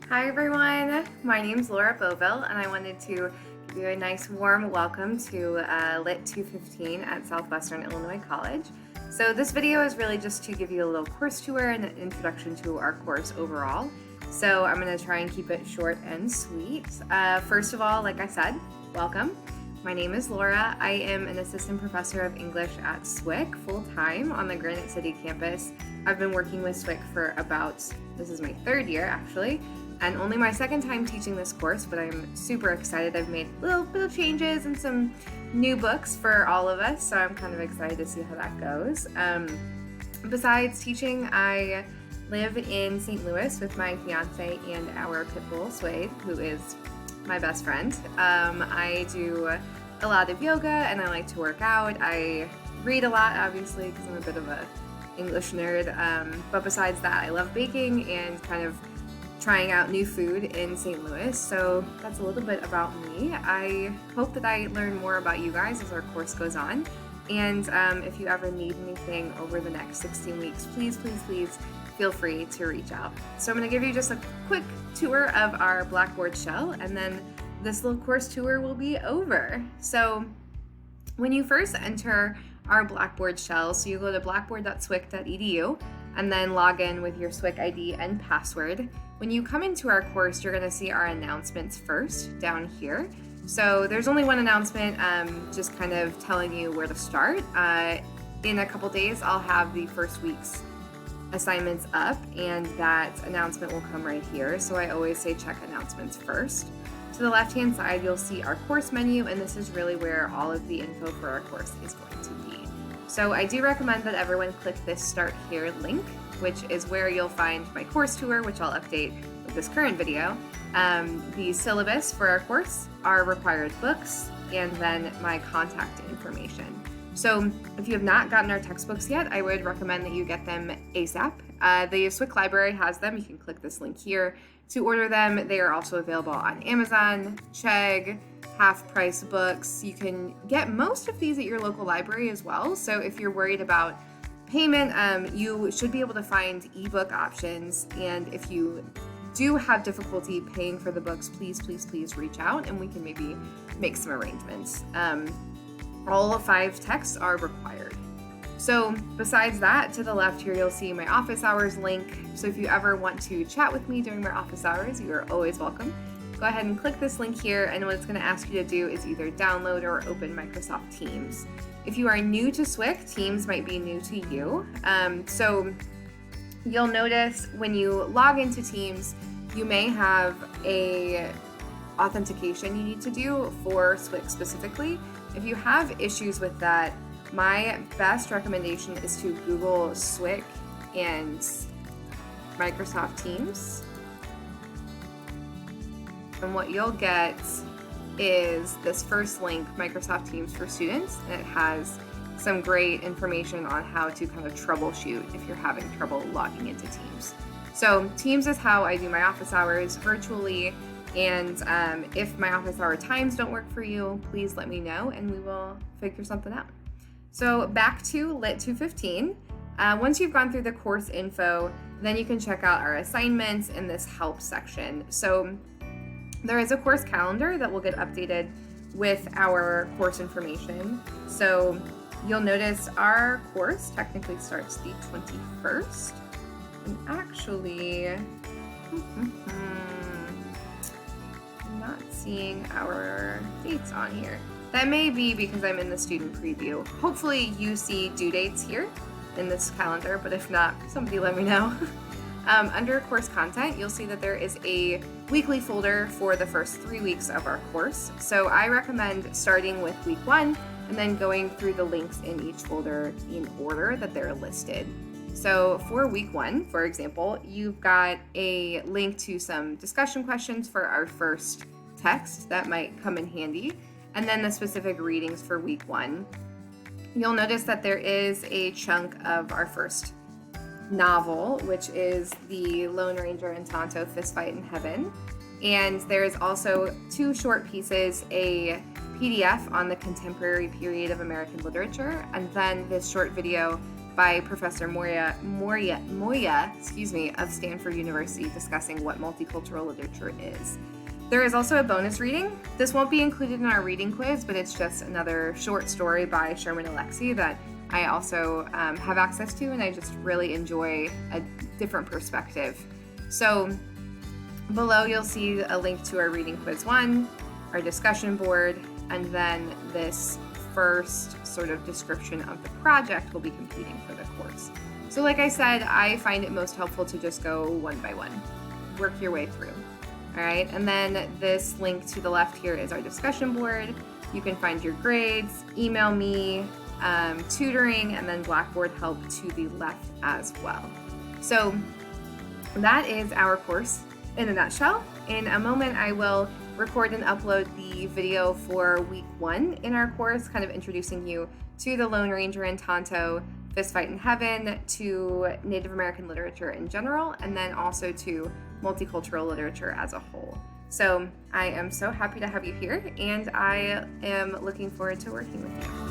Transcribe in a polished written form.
Hi everyone, my name's Laura Boville and I wanted to give you a nice warm welcome to Lit 215 at Southwestern Illinois College. So this video is really just to give you a little course tour and an introduction to our course overall. So I'm going to try and keep it short and sweet. First of all, like I said, welcome. My name is Laura. I am an assistant professor of English at SWIC full-time on the Granite City campus. I've been working with SWIC for this is my third year actually, and only my second time teaching this course, but I'm super excited. I've made little changes and some new books for all of us, so I'm kind of excited to see how that goes. Besides teaching, I live in St. Louis with my fiance and our pit bull, Suede, who is my best friend. I do a lot of yoga and I like to work out. I read a lot, obviously, because I'm a bit of a English nerd. But besides that, I love baking and kind of trying out new food in St. Louis. So that's a little bit about me. I hope that I learn more about you guys as our course goes on. And if you ever need anything over the next 16 weeks, please feel free to reach out. So I'm going to give you just a quick tour of our Blackboard shell, and then this little course tour will be over. So when you first enter our Blackboard shell, so you go to blackboard.swic.edu and then log in with your SWIC ID and password. When you come into our course, you're going to see our announcements first down here. So there's only one announcement, just kind of telling you where to start. In a couple days, I'll have the first week's assignments up, and that announcement will come right here. So I always say check announcements first. To the left-hand side, you'll see our course menu, and this is really where all of the info for our course is going to be. So I do recommend that everyone click this Start Here link, which is where you'll find my course tour, which I'll update with this current video, the syllabus for our course, our required books, and then my contact information. So if you have not gotten our textbooks yet, I would recommend that you get them ASAP. The SWIC library has them. You can click this link here to order them. They are also available on Amazon, Chegg, half-price books. You can get most of these at your local library as well. So if you're worried about payment, you should be able to find ebook options. And if you do have difficulty paying for the books, please reach out and we can maybe make some arrangements. All 5 texts are required. So besides that, to the left here, you'll see my office hours link. So if you ever want to chat with me during my office hours, you are always welcome. Go ahead and click this link here, and what it's going to ask you to do is either download or open Microsoft Teams. If you are new to SWIC, Teams might be new to you. So you'll notice when you log into Teams, you may have a authentication you need to do for SWIC specifically. If you have issues with that, my best recommendation is to Google SWIC and Microsoft Teams. And what you'll get is this first link, Microsoft Teams for Students, and it has some great information on how to kind of troubleshoot if you're having trouble logging into Teams. So Teams is how I do my office hours virtually. And if my office hour times don't work for you, please let me know and we will figure something out. So back to Lit 215. Once you've gone through the course info, then you can check out our assignments in this help section. So there is a course calendar that will get updated with our course information. So you'll notice our course technically starts the 21st. And actually, not seeing our dates on here. That may be because I'm in the student preview. Hopefully you see due dates here in this calendar, but if not, somebody let me know. Under course content, you'll see that there is a weekly folder for the first 3 weeks of our course. So I recommend starting with week 1 and then going through the links in each folder in order that they're listed. So for week 1, for example, you've got a link to some discussion questions for our first text that might come in handy, and then the specific readings for week 1. You'll notice that there is a chunk of our first novel, which is The Lone Ranger and Tonto Fistfight in Heaven. And there's also 2 short pieces, a PDF on the contemporary period of American literature, and then this short video by Professor Moya, of Stanford University, discussing what multicultural literature is. There is also a bonus reading. This won't be included in our reading quiz, but it's just another short story by Sherman Alexie that I also have access to, and I just really enjoy a different perspective. So below you'll see a link to our reading quiz 1, our discussion board, and then this first sort of description of the project we'll be completing for the course. So like I said, I find it most helpful to just go one by one, work your way through. All right, and then this link to the left here is our discussion board. You can find your grades, email me, tutoring, and then Blackboard help to the left as well. So that is our course in a nutshell. In a moment, I will record and upload the video for week 1 in our course, kind of introducing you to the Lone Ranger and Tonto, Fist Fight in Heaven, to Native American literature in general, and then also to multicultural literature as a whole. So I am so happy to have you here, and I am looking forward to working with you.